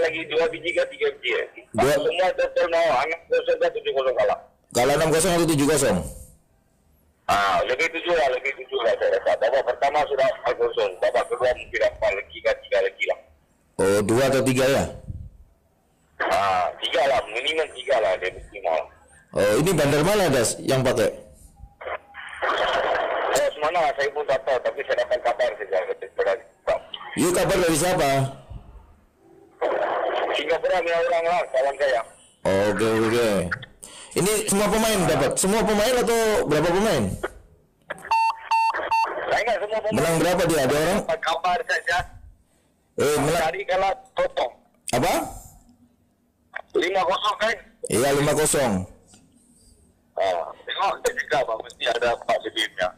lagi 2 biji ke 3 biji ya. Dua. Semua total mau anak 0 ke 70 kalah. Kalau 6-0 atau 7-0? Lebih 7 lah saya rasa. Babak pertama sudah 4-0. Babak kedua mungkin apa lagi ke 3 lagi lah. Oh, 2 atau 3 ya? 3 lah, minimal 3 lah dia minimal. Oh, ini bandar mana Das yang pakai? Semana saya pun tak tahu, tapi saya dapat kabar saja. Iya, kabar dari siapa? Singapura punya orang lah, kawan saya. Oh, oke. Ini semua pemain dapat? Semua pemain atau berapa pemain? Saya ingat semua pemain. Menang berapa dia? Ada orang? Dapat kabar saja. Menang. Tadi kalah potong. Apa? 5-0 kan? Iya, 5-0. Tengok juga Pak, mesti ada Pak lebihnya.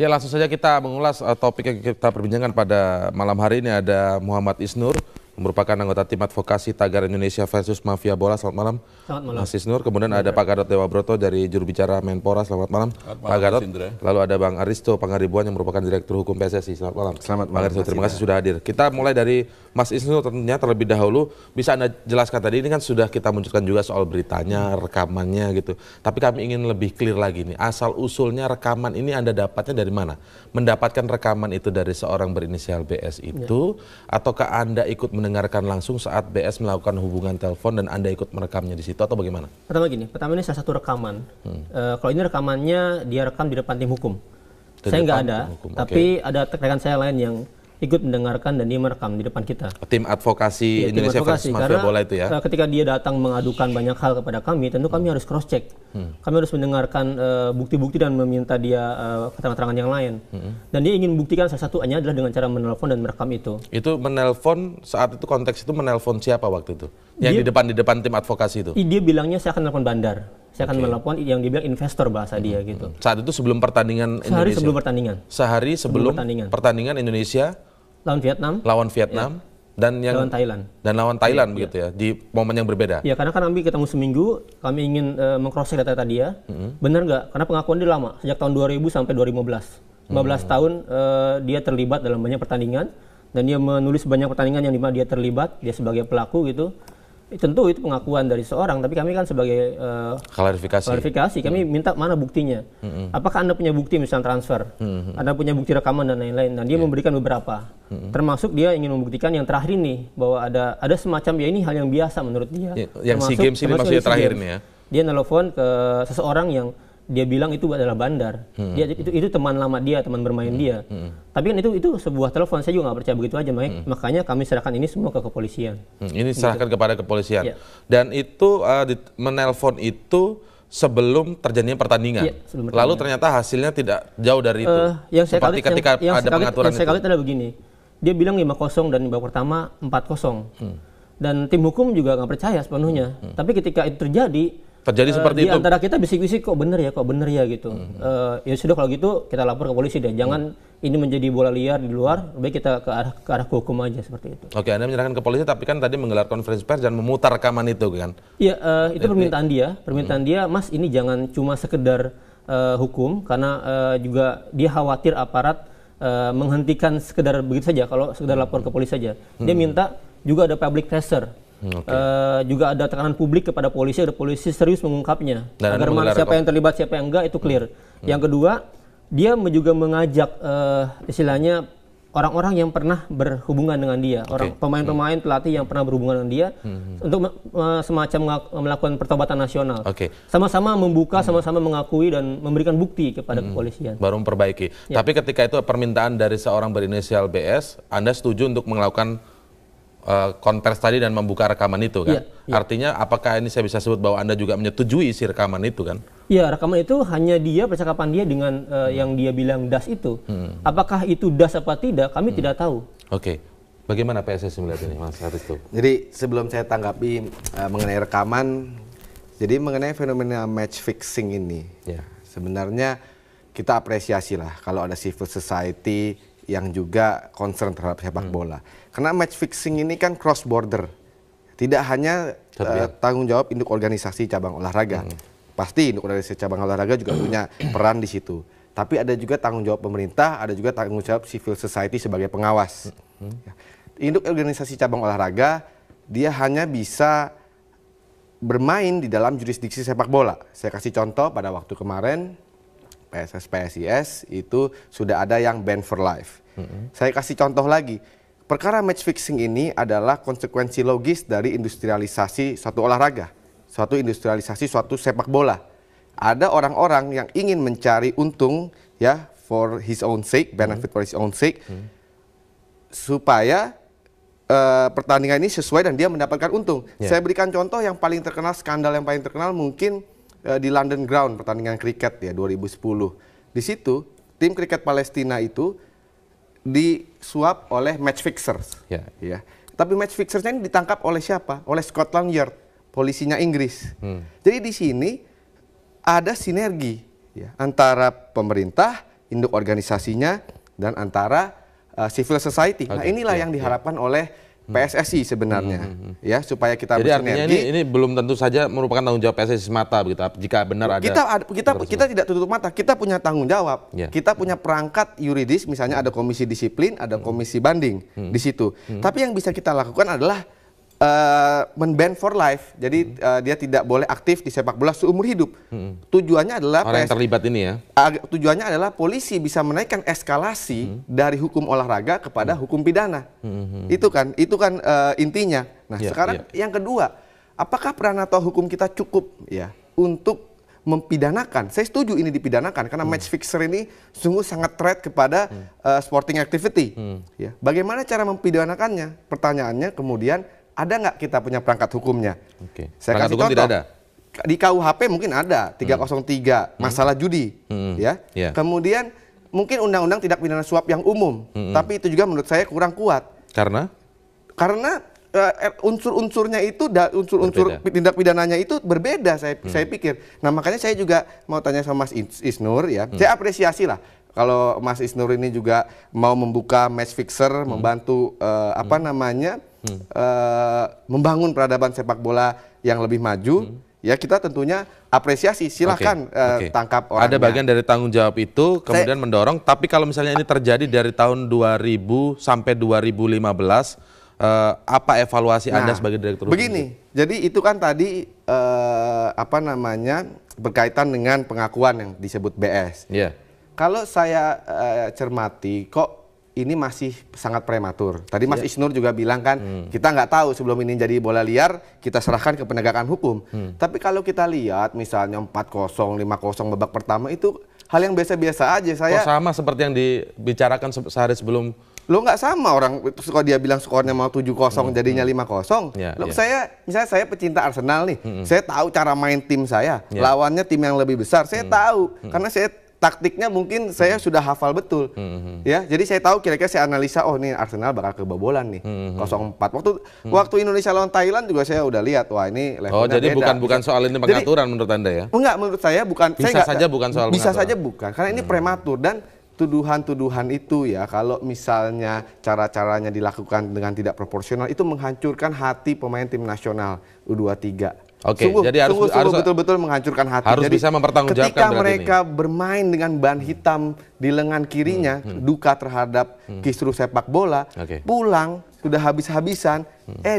Ya, langsung saja kita mengulas topik yang kita perbincangkan pada malam hari ini. Ada Muhammad Isnur, merupakan anggota tim advokasi Tagar Indonesia versus Mafia Bola. Selamat malam. Selamat malam. Mas Isnur. Kemudian ada Pak Gatot Dewa Broto dari juru bicara Menpora. Selamat malam. Pak Gatot. Lalu ada Bang Aristo Pangaribuan yang merupakan Direktur Hukum PSSI. Selamat malam. Selamat Bang Aristo, terima kasih sudah hadir. Kita mulai dari Mas Isnur tentunya terlebih dahulu. Bisa Anda jelaskan, tadi ini kan sudah kita munculkan juga soal beritanya, rekamannya gitu. Tapi kami ingin lebih clear lagi nih. Asal usulnya rekaman ini Anda dapatnya dari mana? Mendapatkan rekaman itu dari seorang berinisial BS itu, ataukah Anda ikut mendengarkan langsung saat BS melakukan hubungan telepon dan Anda ikut merekamnya di situ, atau bagaimana? Pertama ini salah satu rekaman. Kalau ini rekamannya dia rekam di depan tim hukum. Di Saya depan nggak ada, tim hukum, tapi ada rekan saya lain yang ikut mendengarkan dan dia merekam di depan kita. Tim advokasi Tim Indonesia versus Mafia karena Bola itu ya? ketika dia datang mengadukan banyak hal kepada kami, tentu kami harus cross check. Kami harus mendengarkan bukti-bukti dan meminta dia keterangan-keterangan yang lain. Dan dia ingin membuktikan salah satunya adalah dengan cara menelpon dan merekam itu. Itu menelpon saat itu, konteks itu menelpon siapa waktu itu? Yang di depan tim advokasi itu? Dia bilangnya saya akan telepon bandar. Saya akan menelpon yang dibilang investor bahasa dia gitu. Saat itu sebelum pertandingan Indonesia? Sehari sebelum pertandingan. Sehari sebelum pertandingan Indonesia? Lawan Vietnam. Dan yang lawan Thailand begitu ya, di momen yang berbeda. Ya, karena kan kami ketemu seminggu, kami ingin mengcrosscheck data dia. Benar nggak? Karena pengakuan dia lama, sejak tahun 2000 sampai 2015. 15 tahun dia terlibat dalam banyak pertandingan dan dia menulis banyak pertandingan yang dimana dia terlibat, dia sebagai pelaku gitu. Tentu itu pengakuan dari seorang, tapi kami kan sebagai klarifikasi, kami minta mana buktinya. Apakah Anda punya bukti misalnya transfer, Anda punya bukti rekaman dan lain-lain. Dan dia memberikan beberapa, termasuk dia ingin membuktikan yang terakhir ini, bahwa ada semacam ya ini hal yang biasa menurut dia. Yang SEA Games ini maksudnya terakhir ini ya? Dia nelfon ke seseorang yang dia bilang itu adalah bandar. Itu teman lama dia, teman bermain dia. Tapi kan itu sebuah telepon, saya juga nggak percaya begitu aja. Makanya kami serahkan ini semua ke kepolisian. Ini serahkan kepada kepolisian. Ya. Dan itu menelpon itu sebelum terjadinya pertandingan. Ya, sebelum pertandingan. Lalu ternyata hasilnya tidak jauh dari itu. Seperti ketika ada pengaturan itu. Saya kaget adalah begini. Dia bilang 5-0 dan babak pertama 4-0. Dan tim hukum juga nggak percaya sepenuhnya. Tapi ketika itu terjadi seperti itu. Di antara kita bisik-bisik kok bener ya gitu. Ya sudah kalau gitu kita lapor ke polisi deh. Jangan ini menjadi bola liar di luar. Baik kita ke arah hukum aja seperti itu. Oke, Anda menyerahkan ke polisi, tapi kan tadi menggelar konferensi pers dan memutar rekaman itu kan? Iya, itu permintaan dia. Permintaan dia, Mas ini jangan cuma sekedar hukum, karena juga dia khawatir aparat menghentikan sekedar begitu saja. Kalau sekedar lapor ke polisi saja. Dia minta juga ada public pressure. Juga ada tekanan publik kepada polisi, ada polisi serius mengungkapnya agar siapa yang terlibat, siapa yang enggak itu clear. Yang kedua, dia juga mengajak istilahnya orang-orang yang pernah berhubungan dengan dia, pemain-pemain, pelatih yang pernah berhubungan dengan dia untuk semacam melakukan pertobatan nasional. Sama-sama membuka, sama-sama mengakui dan memberikan bukti kepada kepolisian. Baru memperbaiki. Tapi ketika itu permintaan dari seorang berinisial BS, Anda setuju untuk melakukan konversi tadi dan membuka rekaman itu kan? Artinya apakah ini saya bisa sebut bahwa Anda juga menyetujui isi rekaman itu kan? Iya, rekaman itu hanya dia, percakapan dia dengan yang dia bilang das itu. Apakah itu das apa tidak, kami tidak tahu. Bagaimana PSSI melihat ini, Mas Aristo? Jadi sebelum saya tanggapi mengenai rekaman, jadi mengenai fenomena match fixing ini, sebenarnya kita apresiasi lah kalau ada civil society yang juga concern terhadap sepak bola. Karena match fixing ini kan cross border. Tidak hanya tanggung jawab induk organisasi cabang olahraga. Pasti induk organisasi cabang olahraga juga punya peran di situ. Tapi ada juga tanggung jawab pemerintah, ada juga tanggung jawab civil society sebagai pengawas. induk organisasi cabang olahraga dia hanya bisa bermain di dalam jurisdiksi sepak bola. Saya kasih contoh pada waktu kemarin PSS PSIS itu sudah ada yang ban for life. Saya kasih contoh lagi. Perkara match fixing ini adalah konsekuensi logis dari industrialisasi suatu olahraga, suatu industrialisasi suatu sepak bola. Ada orang-orang yang ingin mencari untung ya for his own sake, benefit for his own sake, supaya pertandingan ini sesuai dan dia mendapatkan untung. Saya berikan contoh yang paling terkenal, skandal yang paling terkenal mungkin di London Ground, pertandingan kriket ya 2010. Di situ tim kriket Palestina itu disuap oleh match fixers. Ya. Tapi match fixersnya ini ditangkap oleh siapa? Oleh Scotland Yard, polisinya Inggris. Jadi di sini ada sinergi ya, antara pemerintah, induk organisasinya, dan antara civil society. Nah inilah yang diharapkan oleh PSSI sebenarnya, ya supaya kita jadi bersinergi. artinya ini belum tentu saja merupakan tanggung jawab PSSI semata begitu. Jika benar ada kita tidak tutup mata, kita punya tanggung jawab. Kita punya perangkat yuridis, misalnya ada komisi disiplin, ada komisi banding di situ. Tapi yang bisa kita lakukan adalah men-ban for life. Jadi dia tidak boleh aktif di sepak bola seumur hidup. Tujuannya adalah orang yang terlibat ini ya. Tujuannya adalah polisi bisa menaikkan eskalasi dari hukum olahraga kepada hukum pidana. Itu kan intinya. Nah, sekarang yang kedua, apakah peran atau hukum kita cukup ya untuk mempidanakan? Saya setuju ini dipidanakan karena match fixer ini sungguh sangat threat kepada sporting activity. Ya. Bagaimana cara mempidanakannya? Pertanyaannya kemudian, ada nggak kita punya perangkat hukumnya? Saya kasih contoh. Tidak ada. Di KUHP mungkin ada 303 masalah judi, ya. Kemudian mungkin undang-undang tindak pidana suap yang umum, tapi itu juga menurut saya kurang kuat. Karena unsur-unsurnya itu, unsur-unsur tindak pidananya itu berbeda. Saya pikir. Nah makanya saya juga mau tanya sama Mas Isnur ya. Saya apresiasi lah kalau Mas Isnur ini juga mau membuka match fixer, membantu membangun peradaban sepak bola yang lebih maju. Ya kita tentunya apresiasi, silakan tangkap orangnya. Ada bagian dari tanggung jawab itu, kemudian mendorong. Tapi kalau misalnya ini terjadi dari tahun 2000 sampai 2015, apa evaluasi Anda sebagai direktur? Begini, jadi itu kan tadi berkaitan dengan pengakuan yang disebut BS. Kalau saya cermati, kok ini masih sangat prematur. Tadi Mas Isnur juga bilang kan, kita nggak tahu sebelum ini jadi bola liar, kita serahkan ke penegakan hukum. Tapi kalau kita lihat misalnya 4-0, 5-0 babak pertama itu hal yang biasa-biasa aja. Sama seperti yang dibicarakan sehari sebelum. Lo nggak sama orang, kalau dia bilang skornya mau 7-0 jadinya 5-0. Misalnya saya pecinta Arsenal nih, saya tahu cara main tim saya, lawannya tim yang lebih besar, saya tahu karena saya taktiknya mungkin saya sudah hafal betul, ya. Jadi saya tahu kira-kira saya analisa, oh nih Arsenal bakal kebobolan nih, 0-4. Waktu Indonesia lawan Thailand juga saya udah lihat, wah ini levelnya beda. Jadi bukan soal ini pengaturan menurut Anda ya? Enggak, menurut saya bukan. Bisa saja bukan soal pengaturan. Bisa saja bukan, karena ini prematur dan tuduhan-tuduhan itu ya, kalau misalnya cara-caranya dilakukan dengan tidak proporsional, itu menghancurkan hati pemain tim nasional U23. Jadi harus betul-betul menghancurkan hati. Harus jadi, bisa mempertanggungjawabkan. Ketika mereka bermain dengan ban hitam di lengan kirinya, duka terhadap kisruh sepak bola, pulang sudah habis-habisan,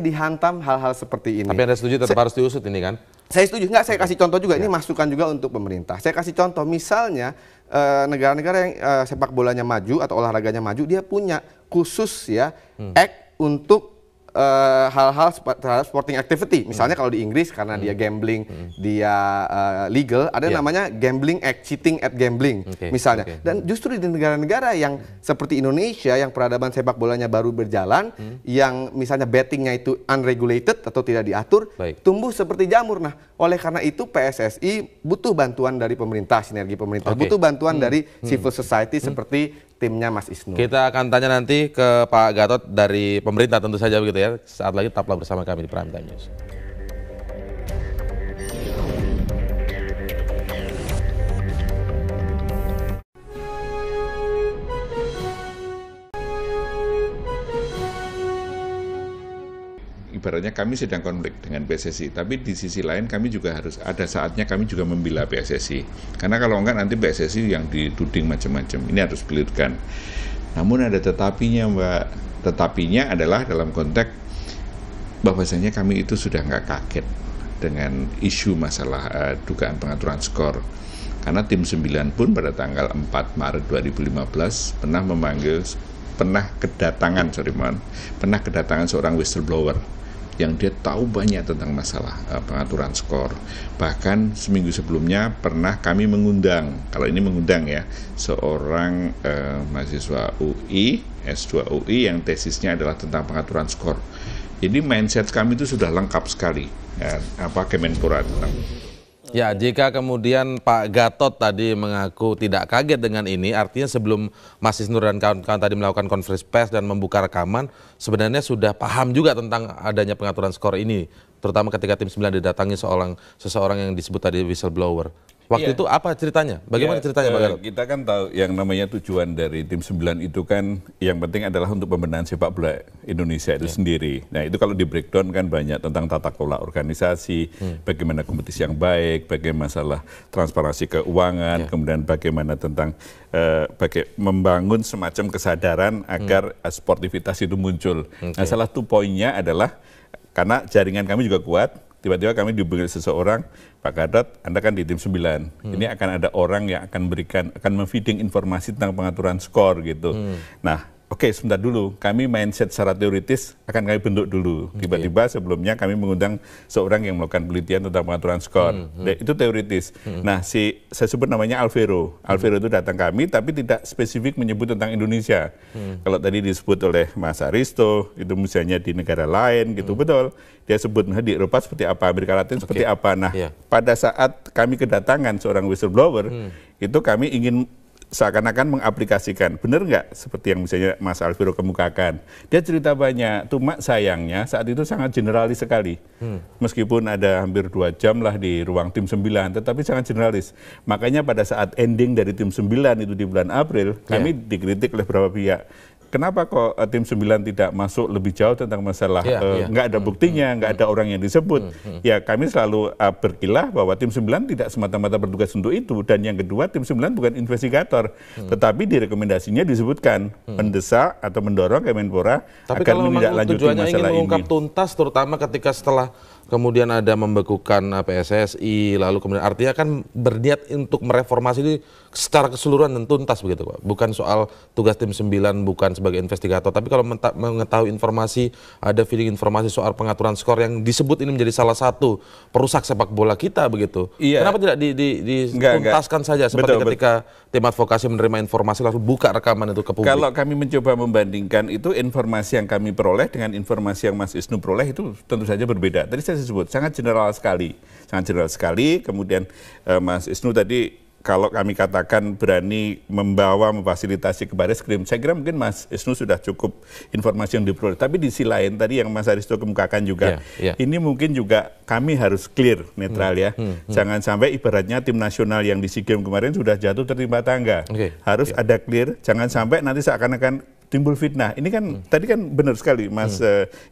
dihantam hal-hal seperti ini. Tapi Anda setuju tetap harus diusut ini kan? Saya setuju. Enggak, saya kasih contoh juga. Ini masukan juga untuk pemerintah. Saya kasih contoh, misalnya negara-negara yang sepak bolanya maju atau olahraganya maju, dia punya khusus ya act untuk hal-hal terhadap sporting activity. Misalnya kalau di Inggris karena dia gambling, dia legal, ada namanya gambling act, cheating at gambling misalnya. Dan justru di negara-negara yang seperti Indonesia yang peradaban sepak bolanya baru berjalan, yang misalnya bettingnya itu unregulated atau tidak diatur, tumbuh seperti jamur. Nah, oleh karena itu PSSI butuh bantuan dari pemerintah, sinergi pemerintah, butuh bantuan dari civil society seperti timnya Mas Isnur. Kita akan tanya nanti ke Pak Gatot dari pemerintah tentu saja begitu ya. Saat lagi tetaplah bersama kami di Prime Time News. Ibaratnya kami sedang konflik dengan PSSI, tapi di sisi lain kami juga harus ada saatnya kami juga membela PSSI. Karena kalau enggak nanti PSSI yang dituding macam-macam, ini harus clearkan. Namun ada tetapinya Mbak, tetapinya adalah dalam konteks bahwasanya kami itu sudah nggak kaget dengan isu masalah dugaan pengaturan skor. Karena tim 9 pun pada tanggal 4 Maret 2015 pernah kedatangan seorang whistleblower yang dia tahu banyak tentang masalah pengaturan skor. Bahkan seminggu sebelumnya pernah kami mengundang, kalau ini mengundang ya, seorang mahasiswa UI, S2 UI yang tesisnya adalah tentang pengaturan skor. Jadi mindset kami itu sudah lengkap sekali, Kemenpora tentang. Ya, jika kemudian Pak Gatot tadi mengaku tidak kaget dengan ini, artinya sebelum Mas Isnur dan kawan-kawan tadi melakukan konferensi pers dan membuka rekaman, sebenarnya sudah paham juga tentang adanya pengaturan skor ini, terutama ketika tim 9 didatangi seseorang yang disebut tadi whistleblower. Waktu itu apa ceritanya? Bagaimana ceritanya Pak Gatot? Kita kan tahu yang namanya tujuan dari tim 9 itu kan yang penting adalah untuk pembenahan sepak bola Indonesia itu sendiri. Nah itu kalau di breakdown kan banyak tentang tata kelola organisasi, bagaimana kompetisi yang baik, bagaimana masalah transparansi keuangan, kemudian bagaimana tentang membangun semacam kesadaran agar sportivitas itu muncul. Nah salah satu poinnya adalah karena jaringan kami juga kuat, tiba-tiba kami dihubungi seseorang, Pak Gatot, Anda kan di tim 9. Ini akan ada orang yang akan memfeeding informasi tentang pengaturan skor gitu. Nah, oke, sebentar dulu. Kami mindset secara teoritis akan kami bentuk dulu. Tiba-tiba sebelumnya kami mengundang seorang yang melakukan penelitian tentang pengaturan skor. Itu teoritis. Nah, saya sebut namanya Alvero. Alvero itu datang kami, tapi tidak spesifik menyebut tentang Indonesia. Kalau tadi disebut oleh Mas Aristo, itu misalnya di negara lain gitu, betul. Dia sebut di Eropa seperti apa, Amerika Latin seperti apa. Nah, pada saat kami kedatangan seorang whistleblower, itu kami ingin seakan-akan mengaplikasikan, benar nggak seperti yang misalnya Mas Alviro kemukakan. Dia cerita banyak, cuma sayangnya saat itu sangat generalis sekali. Meskipun ada hampir 2 jam lah di ruang tim 9, tetapi sangat generalis. Makanya pada saat ending dari tim 9 itu di bulan April, kami dikritik oleh beberapa pihak. Kenapa kok tim 9 tidak masuk lebih jauh tentang masalah nggak ada buktinya, nggak ada orang yang disebut. Ya kami selalu berkilah bahwa tim 9 tidak semata-mata bertugas untuk itu. Dan yang kedua, tim 9 bukan investigator. Tetapi di rekomendasinya disebutkan mendesak atau mendorong Kemenpora agar menindaklanjuti masalah ini. Tujuannya ingin mengungkap tuntas, terutama ketika setelah kemudian ada membekukan PSSI, lalu kemudian artinya kan berniat untuk mereformasi ini secara keseluruhan dan tuntas begitu Pak. Bukan soal tugas tim 9, bukan sebagai investigator, tapi kalau mengetahui informasi, ada feeling informasi soal pengaturan skor yang disebut ini menjadi salah satu perusak sepak bola kita begitu. Kenapa tidak dituntaskan saja seperti ketika tim advokasi menerima informasi lalu buka rekaman itu ke publik? Kalau kami mencoba membandingkan itu informasi yang kami peroleh dengan informasi yang Mas Isnu peroleh itu tentu saja berbeda. Tadi saya sebut sangat general sekali, kemudian Mas Isnu tadi kalau kami katakan berani memfasilitasi ke Barreskrim, saya kira mungkin Mas Isnu sudah cukup informasi yang diperoleh. Tapi di sisi lain tadi yang Mas Aristo kemukakan juga, ini mungkin juga kami harus clear, netral ya. Jangan sampai ibaratnya tim nasional yang di SEA Games kemarin sudah jatuh tertimpa tangga. Harus ada clear, jangan sampai nanti seakan-akan timbul fitnah. Ini kan tadi kan benar sekali Mas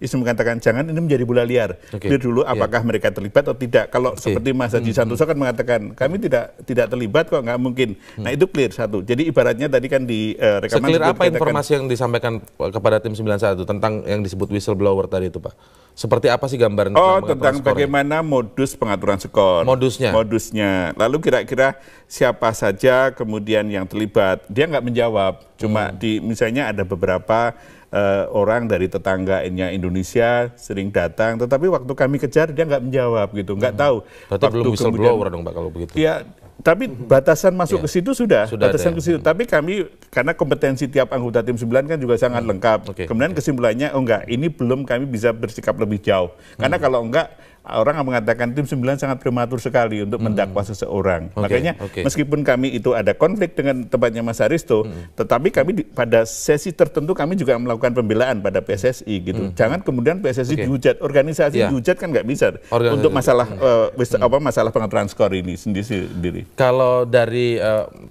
Isnu mengatakan jangan ini menjadi bola liar. Clear dulu apakah mereka terlibat atau tidak. Kalau seperti Mas Haji Santoso kan mengatakan kami tidak terlibat kok, nggak mungkin. Nah itu clear satu. Jadi ibaratnya tadi kan di rekaman seklir apa informasi yang disampaikan kepada tim 91 tentang yang disebut whistleblower tadi itu Pak? Seperti apa sih gambaran tentang bagaimana modus pengaturan skor. Modusnya. Lalu kira-kira siapa saja kemudian yang terlibat. Dia nggak menjawab. Cuma misalnya ada beberapa orang dari tetangganya Indonesia sering datang, tetapi waktu kami kejar dia nggak menjawab gitu, nggak tahu. Berarti belum whistleblower dong Pak kalau begitu. Ya, tapi batasan masuk ke situ sudah batasan ke situ. Tapi kami karena kompetensi tiap anggota tim 9 kan juga sangat lengkap. Kemudian kesimpulannya ini belum kami bisa bersikap lebih jauh. Karena kalau enggak orang mengatakan tim 9 sangat prematur sekali untuk mendakwa seseorang. Makanya meskipun kami itu ada konflik dengan tempatnya Mas Aristo, tetapi kami pada sesi tertentu kami juga melakukan pembelaan pada PSSI gitu. Jangan kemudian PSSI dihujat, organisasi dihujat kan nggak bisa untuk masalah masalah pengaturan skor ini sendiri. Kalau dari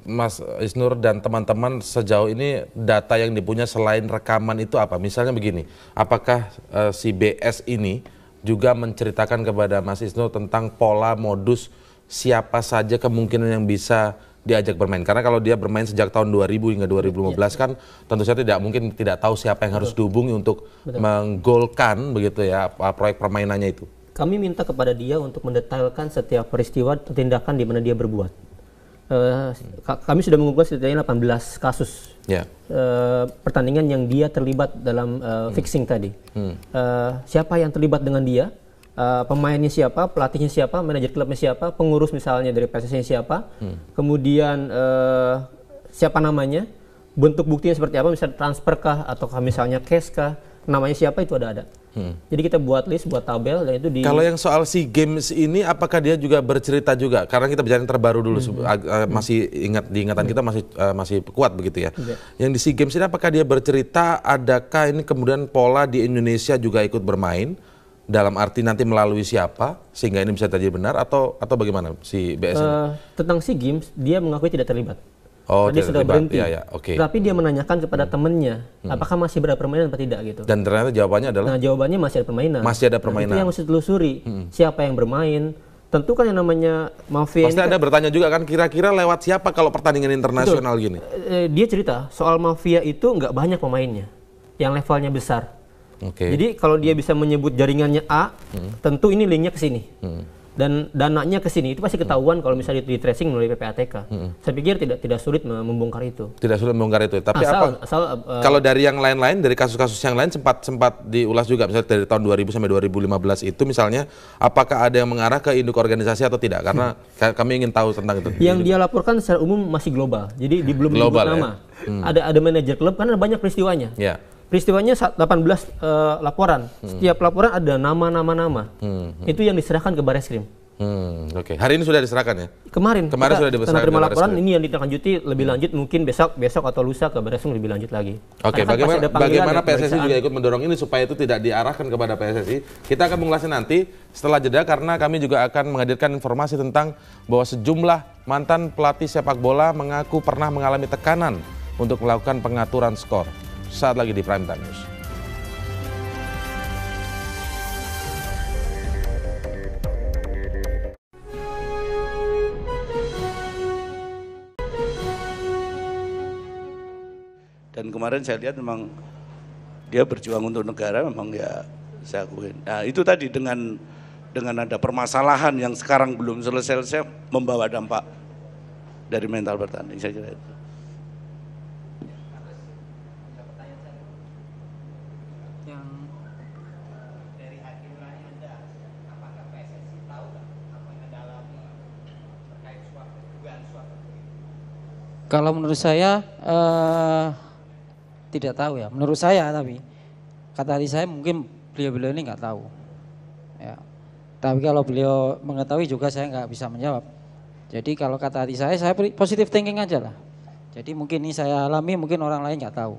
Mas Isnur dan teman-teman sejauh ini data yang dipunya selain rekaman itu apa? Misalnya begini, apakah si BS ini juga menceritakan kepada Mas Isnur tentang pola modus siapa saja kemungkinan yang bisa diajak bermain? Karena kalau dia bermain sejak tahun 2000 hingga 2015 kan tentu saja tidak tahu siapa yang harus dihubungi untuk menggolkan begitu ya proyek permainannya itu. Kami minta kepada dia untuk mendetailkan setiap peristiwa tindakan di mana dia berbuat. Kami sudah mengumpulkan setidaknya 18 kasus pertandingan yang dia terlibat dalam fixing tadi. Siapa yang terlibat dengan dia? Pemainnya siapa, pelatihnya siapa, manajer klubnya siapa, pengurus misalnya dari PSSI siapa, kemudian siapa namanya, bentuk buktinya seperti apa, misalnya transfer kah, atau misalnya cash kah, namanya siapa itu ada. Jadi kita buat list, buat tabel, dan itu di... Kalau yang soal SEA Games ini, apakah dia juga bercerita juga? Karena kita bicara yang terbaru dulu, masih di ingatan kita masih kuat begitu ya. Yang di SEA Games ini apakah dia bercerita, adakah ini kemudian pola di Indonesia juga ikut bermain? Dalam arti nanti melalui siapa sehingga ini bisa terjadi benar atau bagaimana si BS ini? Tentang SEA Games dia mengakui tidak terlibat. Oh, dia sudah berhenti. Okay. Tapi dia menanyakan kepada temannya apakah masih berada permainan atau tidak gitu. Dan ternyata jawabannya adalah jawabannya masih ada permainan. Masih ada permainan. Itu yang mesti telusuri. Siapa yang bermain? Tentu kan yang namanya mafia. Pasti Anda bertanya juga kan kira-kira lewat siapa kalau pertandingan internasional gini? Dia cerita soal mafia itu nggak banyak pemainnya yang levelnya besar. Jadi kalau dia bisa menyebut jaringannya A, tentu ini linknya ke sini. Dan dananya ke sini itu pasti ketahuan kalau misalnya di tracing melalui PPATK. Saya pikir tidak sulit membongkar itu. Tidak sulit membongkar itu. Tapi kalau dari yang lain-lain, dari kasus-kasus yang lain sempat diulas juga, misalnya dari tahun 2000 sampai 2015 itu misalnya, apakah ada yang mengarah ke induk organisasi atau tidak? Karena kami ingin tahu tentang itu. Yang dia laporkan secara umum masih global. Jadi belum menyebut nama. Ada manajer klub karena ada banyak peristiwanya. Peristiwanya 18 laporan. Setiap laporan ada nama-nama. Itu yang diserahkan ke Bareskrim. Hari ini sudah diserahkan ya? Kemarin sudah diserahkan. Terima laporan ini yang ditindaklanjuti lebih lanjut mungkin besok atau lusa ke Bareskrim lebih lanjut lagi. Bagaimana PSSI juga ikut mendorong ini supaya itu tidak diarahkan kepada PSSI? Kita akan mengulasnya nanti setelah jeda karena kami juga akan menghadirkan informasi tentang bahwa sejumlah mantan pelatih sepak bola mengaku pernah mengalami tekanan untuk melakukan pengaturan skor. Saat lagi di Prime Time News. Dan kemarin saya lihat memang dia berjuang untuk negara, memang ya saya akuin. Nah itu tadi dengan ada permasalahan yang sekarang belum selesai membawa dampak dari mental bertanding, saya kira itu. Kalau menurut saya tidak tahu ya, menurut saya tapi kata hati saya mungkin beliau-beliau ini nggak tahu. Ya. Tapi kalau beliau mengetahui juga saya nggak bisa menjawab. Jadi kalau kata hati saya positive thinking aja lah. Jadi mungkin ini saya alami, mungkin orang lain nggak tahu.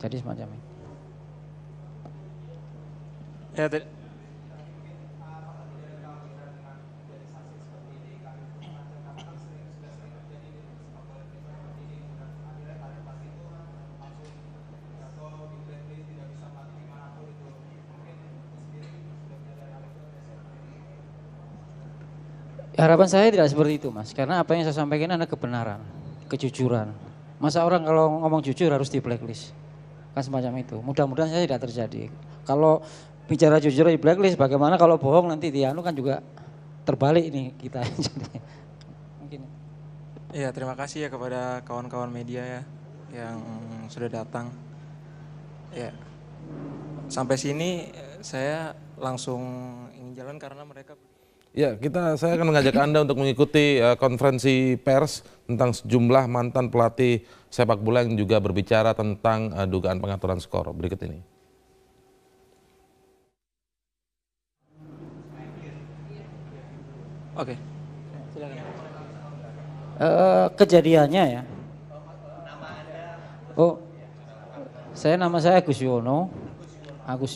Jadi semacam ini. Ya, harapan saya tidak seperti itu Mas, karena apa yang saya sampaikan adalah kebenaran, kejujuran. Masa orang kalau ngomong jujur harus di blacklist, kan semacam itu. Mudah-mudahan saya tidak terjadi. Kalau bicara jujur di blacklist, bagaimana kalau bohong nanti dianu kan juga terbalik ini kita. Mungkin. Iya, terima kasih ya kepada kawan-kawan media ya yang sudah datang. Ya, sampai sini saya langsung ingin jalan karena mereka. Ya, saya akan mengajak Anda untuk mengikuti konferensi pers tentang sejumlah mantan pelatih sepak bola yang juga berbicara tentang dugaan pengaturan skor. Berikut ini. Oke, silakan. Kejadiannya ya. Oh, nama saya Agus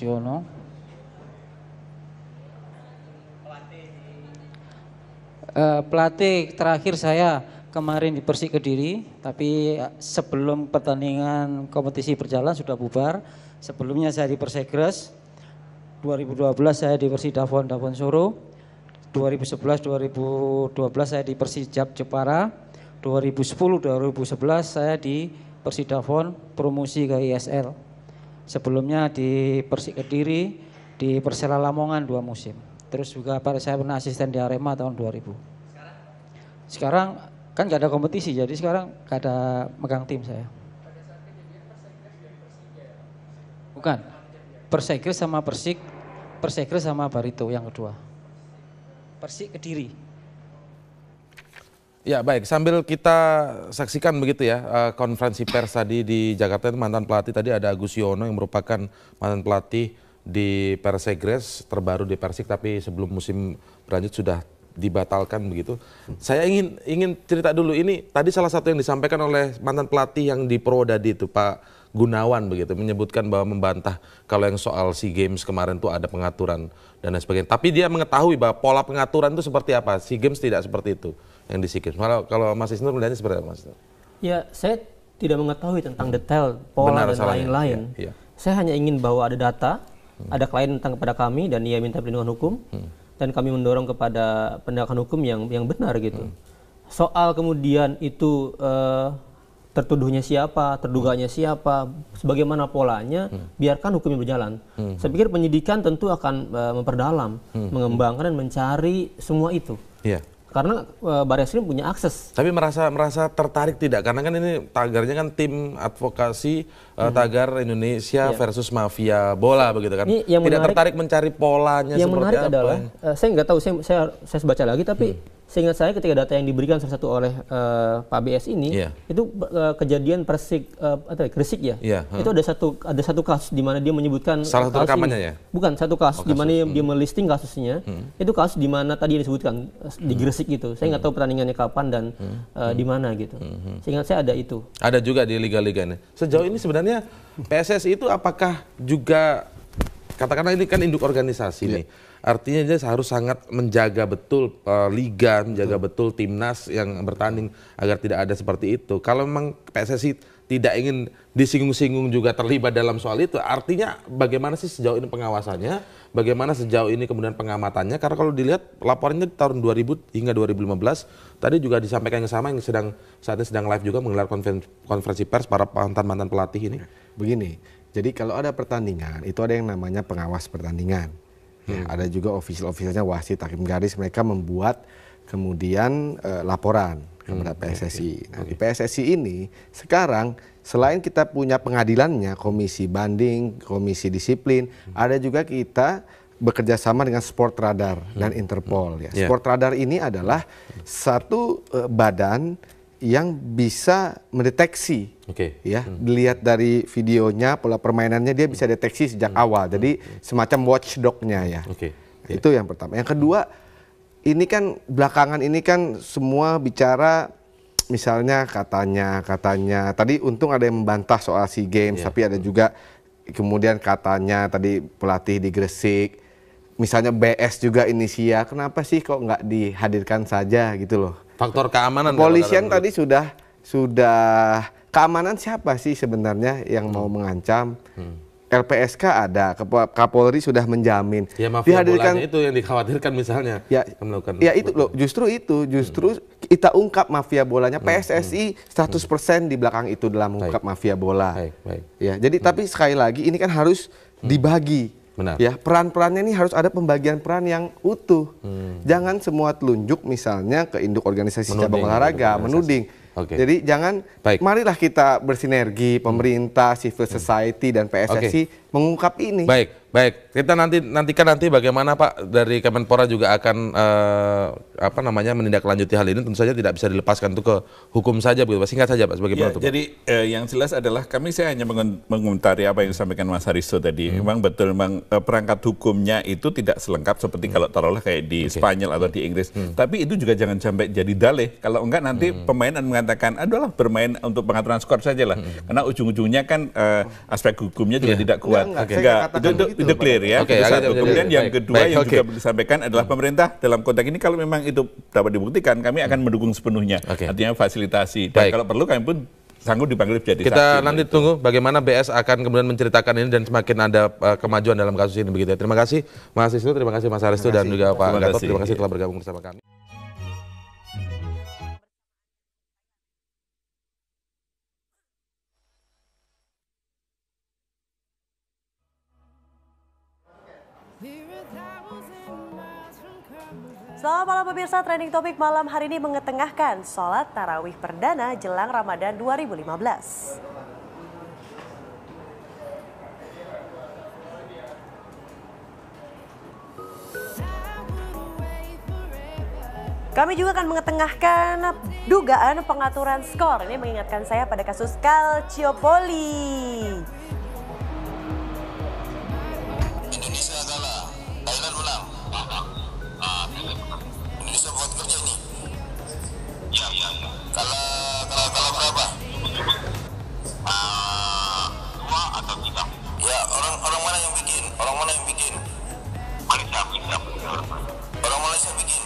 Yono. Pelatih terakhir saya kemarin di Persik Kediri, tapi sebelum pertandingan kompetisi berjalan sudah bubar. Sebelumnya saya di Persegres, 2012 saya di Persidafon Solo, 2011-2012 saya di Persijap Jepara, 2010-2011 saya di Persidafon promosi ke ISL. Sebelumnya di Persik Kediri, di Persela Lamongan 2 musim. Terus juga saya pernah asisten di Arema tahun 2000. Sekarang kan nggak ada kompetisi, jadi sekarang nggak ada megang tim saya. Bukan, Persegres sama Persik, Persegres sama Barito yang kedua. Persik Kediri. Ya baik, sambil kita saksikan begitu ya konferensi pers tadi di Jakarta, itu mantan pelatih tadi ada Agus Yono yang merupakan mantan pelatih di Persegres, terbaru di Persik tapi sebelum musim berlanjut sudah dibatalkan begitu. Saya ingin cerita dulu, ini tadi salah satu yang disampaikan oleh mantan pelatih yang di Purwodadi itu Pak Gunawan begitu, menyebutkan bahwa membantah kalau yang soal SEA Games kemarin itu ada pengaturan dan lain sebagainya. Tapi dia mengetahui bahwa pola pengaturan itu seperti apa. SEA Games tidak seperti itu yang di SEA Games. Kalau Mas Isnur melihatnya seperti apa, Mas Isnur? Ya, saya tidak mengetahui tentang detail pola dan lain-lain. Ya. Saya hanya ingin bahwa ada data, ada klien tentang kepada kami dan ia minta perlindungan hukum dan kami mendorong kepada penegakan hukum yang benar gitu. Soal kemudian itu tertuduhnya siapa, terduganya siapa, sebagaimana polanya, biarkan hukumnya berjalan. Saya pikir penyidikan tentu akan memperdalam, mengembangkan dan mencari semua itu. Iya. Karena Barreskrim punya akses. Tapi merasa tertarik tidak? Karena kan ini tagarnya kan tim advokasi tagar Indonesia versus mafia bola begitu kan. Tidak menarik, tertarik mencari polanya yang seperti menarik apa? Adalah saya nggak tahu, saya baca lagi tapi seingat saya ketika data yang diberikan salah satu oleh Pak BS ini itu kejadian Persik Gresik ya. Itu ada satu kasus di mana dia menyebutkan salah satu rekamannya ya. Bukan satu kasus di mana dia melisting kasusnya. Itu kasus di mana tadi disebutkan di Gresik gitu. Saya nggak tahu pertandingannya kapan dan di mana gitu. Seingat saya ada itu. Ada juga di liga-liga ini. Sejauh ini sebenarnya PSSI itu apakah juga katakanlah ini kan induk organisasi nih. Artinya dia harus sangat menjaga betul liga, menjaga betul timnas yang bertanding agar tidak ada seperti itu. Kalau memang PSSI tidak ingin disinggung-singgung juga terlibat dalam soal itu, artinya bagaimana sih sejauh ini pengawasannya, bagaimana sejauh ini kemudian pengamatannya? Karena kalau dilihat laporannya di tahun 2000 hingga 2015, tadi juga disampaikan yang sama yang saat ini sedang live juga menggelar konferensi pers para mantan pelatih ini. Begini, jadi kalau ada pertandingan, itu ada yang namanya pengawas pertandingan. Ya, ada juga ofisialnya wasit, hakim garis, mereka membuat kemudian laporan kepada PSSI. Nah, di PSSI ini sekarang selain kita punya pengadilannya, komisi banding, komisi disiplin, ada juga kita bekerja sama dengan Sport Radar dan Interpol. Ya. Sport Radar ini adalah satu badan yang bisa mendeteksi, ya, dilihat dari videonya, pola permainannya dia bisa deteksi sejak awal. Jadi semacam watchdog-nya ya. Itu yang pertama. Yang kedua, ini kan belakangan ini kan semua bicara, misalnya katanya tadi untung ada yang membantah soal SEA Games, tapi ada juga kemudian katanya tadi pelatih di Gresik, misalnya BS juga Inisia, kenapa sih kok nggak dihadirkan saja gitu loh. Faktor keamanan. Polisian tadi sudah keamanan siapa sih sebenarnya yang mau mengancam? LPSK ada, Kapolri sudah menjamin. Ya mafia bolanya itu yang dikhawatirkan misalnya. Ya itu loh, justru kita ungkap mafia bolanya. PSSI 100% di belakang itu dalam mengungkap mafia bola. Ya, jadi tapi sekali lagi ini kan harus dibagi. Benar. Ya, peran-perannya ini harus ada pembagian peran yang utuh. Jangan semua telunjuk misalnya ke induk organisasi cabang olahraga, menuding. Jadi jangan, marilah kita bersinergi, pemerintah, civil society dan PSSI mengungkap ini. Baik. Kita nantikan bagaimana Pak dari Kemenpora juga akan menindaklanjuti hal ini. Tentu saja tidak bisa dilepaskan itu ke hukum saja, begitu. Singkat saja Pak sebagai penutup. Jadi yang jelas adalah saya hanya mengomentari apa yang disampaikan Mas Haristo tadi. Memang betul, perangkat hukumnya itu tidak selengkap seperti kalau taruhlah kayak di Spanyol atau di Inggris. Tapi itu juga jangan sampai jadi dalih. Kalau enggak nanti pemain mengatakan, adalah bermain untuk pengaturan skor saja lah. Karena ujung-ujungnya kan aspek hukumnya juga tidak kuat. Itu clear ya. Kemudian yang kedua yang juga disampaikan adalah pemerintah dalam konteks ini kalau memang itu dapat dibuktikan, kami akan mendukung sepenuhnya. Artinya fasilitasi. Dan kalau perlu kami pun sanggup dipanggil jadi saksi. Kita nanti tunggu bagaimana BS akan kemudian menceritakan ini dan semakin ada kemajuan dalam kasus ini begitu ya. Terima kasih Mas Isnu, terima kasih Mas Haristo dan juga Pak Gatot. Terima kasih telah bergabung bersama kami. Selamat malam pemirsa, trending topik malam hari ini mengetengahkan sholat tarawih perdana jelang Ramadan 2015. Kami juga akan mengetengahkan dugaan pengaturan skor. Ini mengingatkan saya pada kasus Calciopoli. Indonesia kalah, Thailand menang. Indonesia buat kerja ini. Ya. Kalah berapa? 2 atau 3. Ya, orang mana yang bikin? Malaysia. Orang Malaysia bikin.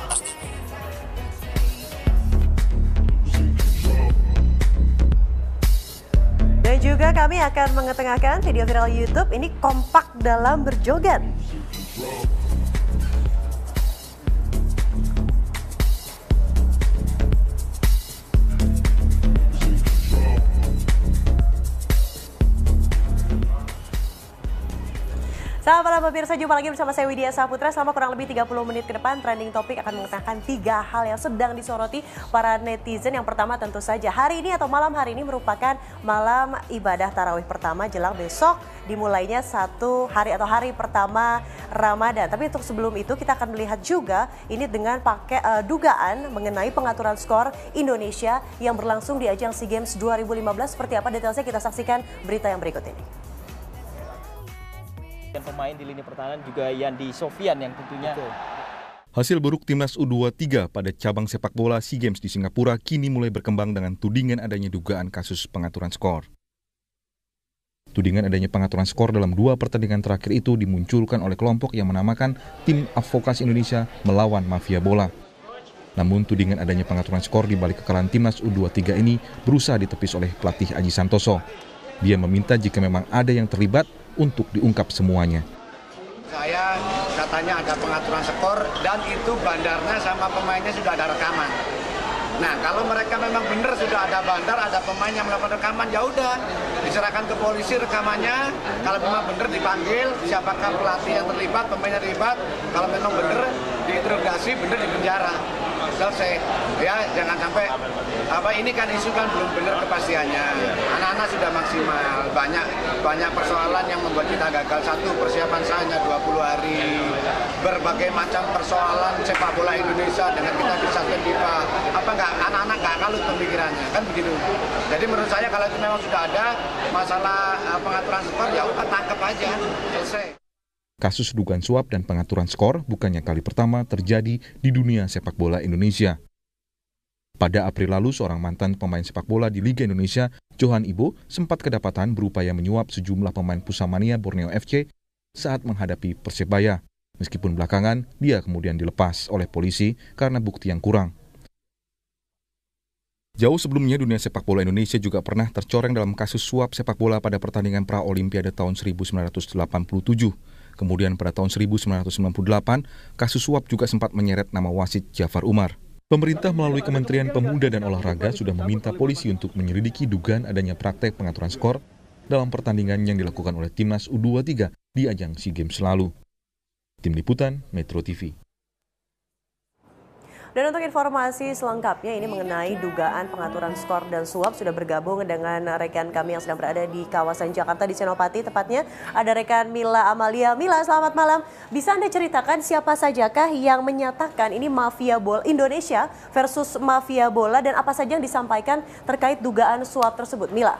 Pasti. Dan juga kami akan mengetengahkan video viral YouTube ini kompak dalam berjoget. Selamat malam pemirsa, jumpa lagi bersama saya Widya Saputra. Selama kurang lebih 30 menit ke depan, trending topik akan mengetengahkan 3 hal yang sedang disoroti para netizen. Yang pertama tentu saja hari ini atau malam hari ini merupakan malam ibadah tarawih pertama jelang besok dimulainya hari pertama Ramadan. Tapi untuk sebelum itu kita akan melihat juga ini dengan pakai dugaan mengenai pengaturan skor Indonesia yang berlangsung di ajang SEA Games 2015. Seperti apa detailnya kita saksikan berita yang berikut ini. Dan pemain di lini pertahanan juga Yandi Sofian yang tentunya. Hasil buruk timnas U23 pada cabang sepak bola SEA Games di Singapura kini mulai berkembang dengan tudingan adanya dugaan kasus pengaturan skor. Tudingan adanya pengaturan skor dalam 2 pertandingan terakhir itu dimunculkan oleh kelompok yang menamakan Tim Advokasi Indonesia melawan Mafia Bola. Namun tudingan adanya pengaturan skor di balik kekalahan timnas U23 ini berusaha ditepis oleh pelatih Aji Santoso. Dia meminta jika memang ada yang terlibat untuk diungkap semuanya. Saya katanya ada pengaturan skor dan itu bandarnya sama pemainnya sudah ada rekaman. Nah, kalau mereka memang benar sudah ada bandar, ada pemain yang melakukan rekaman, ya udah diserahkan ke polisi rekamannya. Kalau memang benar dipanggil, siapakah pelatih yang terlibat, pemainnya terlibat. Kalau memang benar diinterogasi, benar dipenjara. Selesai. Ya, jangan sampai ini kan isu kan belum benar kepastiannya. Anak-anak sudah maksimal, banyak persoalan yang membuat kita gagal. Satu, persiapan saya 20 hari, berbagai macam persoalan sepak bola Indonesia dengan kita bisa FIFA. Anak-anak nggak kalut pemikirannya, kan begitu. Jadi menurut saya kalau itu memang sudah ada masalah pengaturan skor, ya udah tangkap aja, selesai. Kasus dugaan suap dan pengaturan skor bukannya kali pertama terjadi di dunia sepak bola Indonesia. Pada April lalu, seorang mantan pemain sepak bola di Liga Indonesia, Johan Ibo, sempat kedapatan berupaya menyuap sejumlah pemain Pusamania Borneo FC saat menghadapi Persebaya. Meskipun belakangan, dia kemudian dilepas oleh polisi karena bukti yang kurang. Jauh sebelumnya, dunia sepak bola Indonesia juga pernah tercoreng dalam kasus suap sepak bola pada pertandingan pra-Olimpiade tahun 1987. Kemudian pada tahun 1998, kasus suap juga sempat menyeret nama wasit Jafar Umar. Pemerintah melalui Kementerian Pemuda dan Olahraga sudah meminta polisi untuk menyelidiki dugaan adanya praktek pengaturan skor dalam pertandingan yang dilakukan oleh timnas U23 di ajang SEA Games lalu. Tim Liputan, Metro TV. Dan untuk informasi selengkapnya ini mengenai dugaan pengaturan skor dan suap sudah bergabung dengan rekan kami yang sedang berada di kawasan Jakarta di Senopati. Tepatnya ada rekan Mila Amalia. Mila, selamat malam. Bisa Anda ceritakan siapa sajakah yang menyatakan ini mafia bola Indonesia versus mafia bola dan apa saja yang disampaikan terkait dugaan suap tersebut? Mila.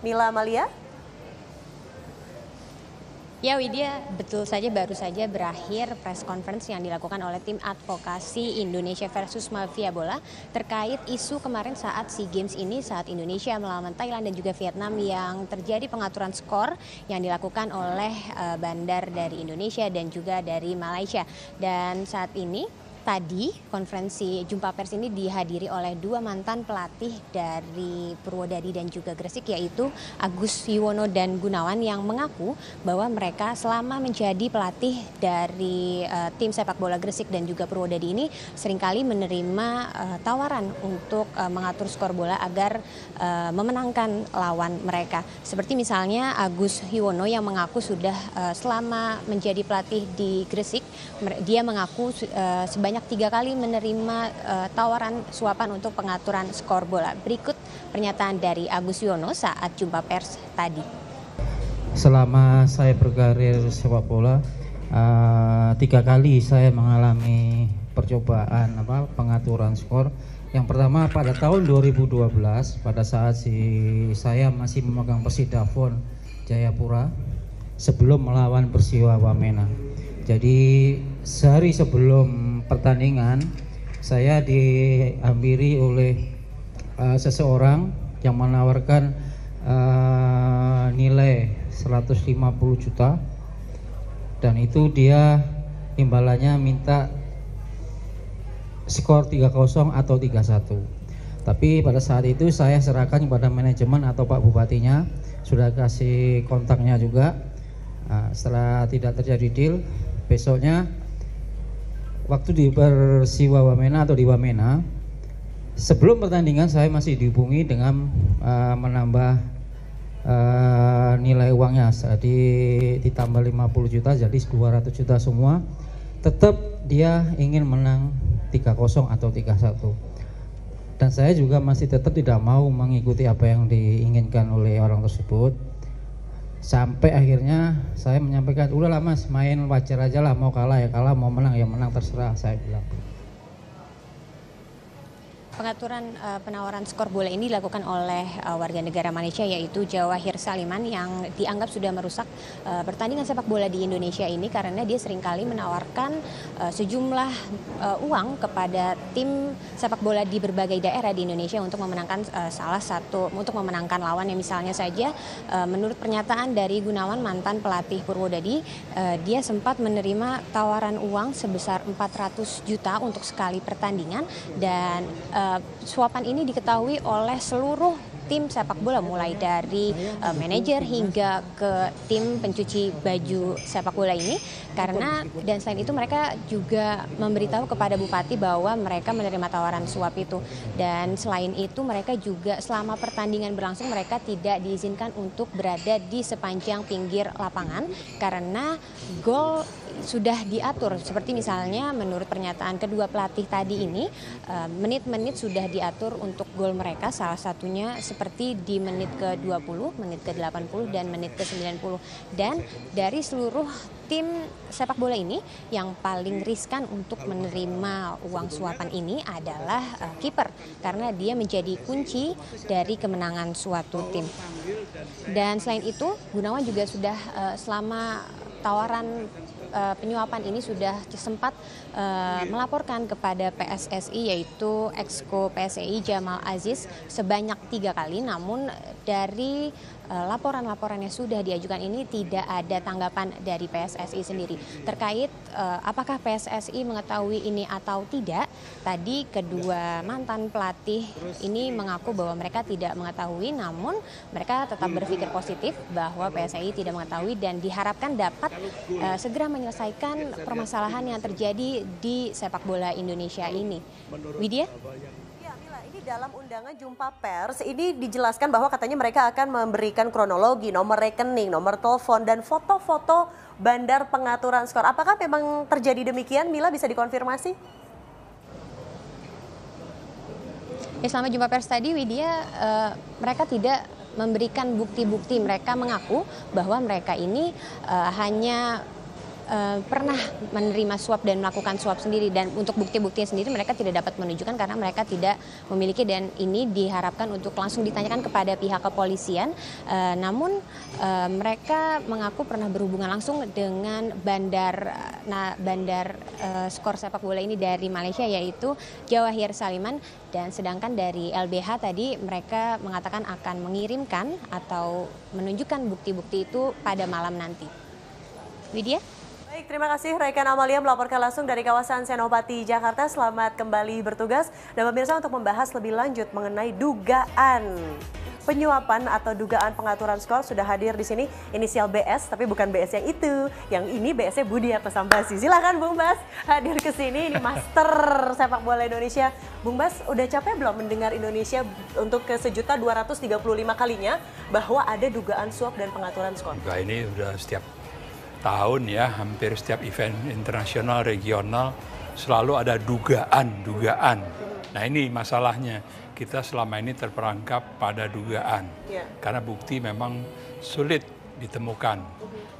Mila Amalia. Ya Widya, betul saja baru saja berakhir press conference yang dilakukan oleh tim advokasi Indonesia versus Mafia Bola terkait isu kemarin saat SEA Games ini saat Indonesia melawan Thailand dan juga Vietnam yang terjadi pengaturan skor yang dilakukan oleh bandar dari Indonesia dan juga dari Malaysia. Dan saat ini Tadi konferensi jumpa pers ini dihadiri oleh dua mantan pelatih dari Purwodadi dan juga Gresik, yaitu Agus Yuwono dan Gunawan, yang mengaku bahwa mereka selama menjadi pelatih dari tim sepak bola Gresik dan juga Purwodadi ini seringkali menerima tawaran untuk mengatur skor bola agar memenangkan lawan mereka. Seperti misalnya Agus Yuwono yang mengaku sudah selama menjadi pelatih di Gresik, dia mengaku sebanyak 3 kali menerima tawaran suapan untuk pengaturan skor bola. Berikut pernyataan dari Agus Yuwono saat jumpa pers tadi. Selama saya berkarir sepak bola, 3 kali saya mengalami percobaan pengaturan skor. Yang pertama pada tahun 2012 pada saat saya masih memegang Persidafon Jayapura sebelum melawan Persiwa Wamena. Jadi sehari sebelum pertandingan saya dihampiri oleh seseorang yang menawarkan nilai 150 juta, dan itu dia imbalannya minta skor 3-0 atau 3-1. Tapi pada saat itu saya serahkan kepada manajemen atau Pak Bupatinya, sudah kasih kontaknya juga. Setelah tidak terjadi deal, besoknya waktu di Persiwa Wamena atau di Wamena, sebelum pertandingan saya masih dihubungi dengan menambah nilai uangnya, jadi ditambah 50 juta jadi 200 juta semua. Tetap dia ingin menang 3-0 atau 3-1, dan saya juga masih tetap tidak mau mengikuti apa yang diinginkan oleh orang tersebut. Sampai akhirnya saya menyampaikan, udahlah mas, main wajar aja lah, mau kalah ya kalah, mau menang ya menang, terserah, saya bilang. Pengaturan penawaran skor bola ini dilakukan oleh warga negara Malaysia, yaitu Jawahir Saliman, yang dianggap sudah merusak pertandingan sepak bola di Indonesia ini karena dia seringkali menawarkan sejumlah uang kepada tim sepak bola di berbagai daerah di Indonesia untuk memenangkan untuk memenangkan lawan. Yang misalnya saja menurut pernyataan dari Gunawan, mantan pelatih Purwodadi, dia sempat menerima tawaran uang sebesar 400 juta untuk sekali pertandingan, dan suapan ini diketahui oleh seluruh tim sepak bola, mulai dari manajer hingga ke tim pencuci baju sepak bola ini. Dan selain itu mereka juga memberitahu kepada Bupati bahwa mereka menerima tawaran suap itu. Dan selain itu mereka juga selama pertandingan berlangsung mereka tidak diizinkan untuk berada di sepanjang pinggir lapangan karena gol sudah diatur. Seperti misalnya menurut pernyataan kedua pelatih tadi ini, menit-menit sudah diatur untuk gol mereka, salah satunya seperti di menit ke-20, menit ke-80 dan menit ke-90. Dan dari seluruh tim sepak bola ini yang paling riskan untuk menerima uang suapan ini adalah kiper, karena dia menjadi kunci dari kemenangan suatu tim. Dan selain itu Gunawan juga sudah selama tawaran penyuapan ini sudah sempat melaporkan kepada PSSI, yaitu Exco PSSI Jamal Aziz sebanyak 3 kali. Namun dari laporan-laporan yang sudah diajukan ini tidak ada tanggapan dari PSSI sendiri terkait apakah PSSI mengetahui ini atau tidak. Tadi kedua mantan pelatih ini mengaku bahwa mereka tidak mengetahui, namun mereka tetap berpikir positif bahwa PSSI tidak mengetahui dan diharapkan dapat segera menyelesaikan permasalahan yang terjadi di sepak bola Indonesia ini. Widya? Dalam undangan jumpa pers ini dijelaskan bahwa katanya mereka akan memberikan kronologi, nomor rekening, nomor telepon, dan foto-foto bandar pengaturan skor. Apakah memang terjadi demikian? Mila, bisa dikonfirmasi? Ya, selama jumpa pers tadi, Widya, mereka tidak memberikan bukti-bukti. Mereka mengaku bahwa mereka ini hanya pernah menerima suap dan melakukan suap sendiri, dan untuk bukti-buktinya sendiri mereka tidak dapat menunjukkan karena mereka tidak memiliki, dan ini diharapkan untuk langsung ditanyakan kepada pihak kepolisian. Namun mereka mengaku pernah berhubungan langsung dengan bandar skor sepak bola ini dari Malaysia, yaitu Jawahir Saliman, dan sedangkan dari LBH tadi mereka mengatakan akan mengirimkan atau menunjukkan bukti-bukti itu pada malam nanti. Widya? Baik, terima kasih rekan Amalia melaporkan langsung dari kawasan Senopati, Jakarta. Selamat kembali bertugas. Dan pemirsa, untuk membahas lebih lanjut mengenai dugaan penyuapan atau dugaan pengaturan skor sudah hadir di sini inisial BS, tapi bukan BS yang itu. Yang ini BS-nya Budiarto Sambasi. Silakan Bung Bas hadir ke sini, ini master sepak bola Indonesia. Bung Bas, udah capek belum mendengar Indonesia untuk ke 1.235 kalinya bahwa ada dugaan suap dan pengaturan skor? Nah, ini udah setiap tahun ya, hampir setiap event internasional, regional selalu ada dugaan. Nah, ini masalahnya. Kita selama ini terperangkap pada dugaan, karena bukti memang sulit ditemukan.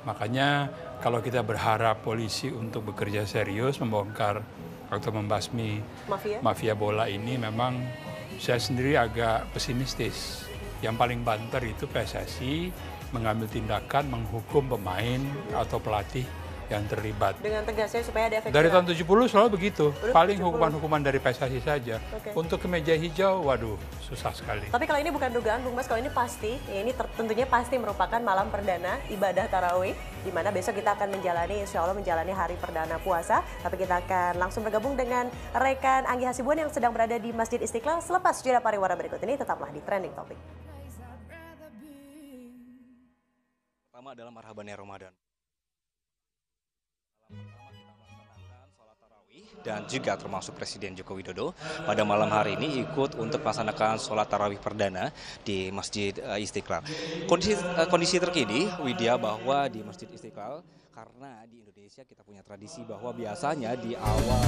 Makanya kalau kita berharap polisi untuk bekerja serius membongkar atau membasmi mafia bola ini, memang saya sendiri agak pesimistis. Yang paling banter itu PSSI mengambil tindakan menghukum pemain atau pelatih yang terlibat. Dengan tegasnya supaya ada efek dari jerah. tahun 70 selalu begitu. Paling 70. hukuman-hukuman dari PSSI saja. Untuk kemeja hijau, waduh, susah sekali. Tapi kalau ini bukan dugaan, Bung Bas, kalau ini pasti, ya ini tentunya pasti merupakan malam perdana ibadah tarawih, di mana besok kita akan menjalani, insya Allah menjalani hari perdana puasa. Tapi kita akan langsung bergabung dengan rekan Anggi Hasibuan yang sedang berada di Masjid Istiqlal. Selepas jeda pariwara berikut ini, tetaplah di Trending Topic. Pertama adalah Marhabannya Ramadan. Dan juga termasuk Presiden Joko Widodo pada malam hari ini ikut untuk melaksanakan sholat tarawih perdana di Masjid Istiqlal. Kondisi terkini, Widya, bahwa di Masjid Istiqlal, karena di Indonesia kita punya tradisi bahwa biasanya di awal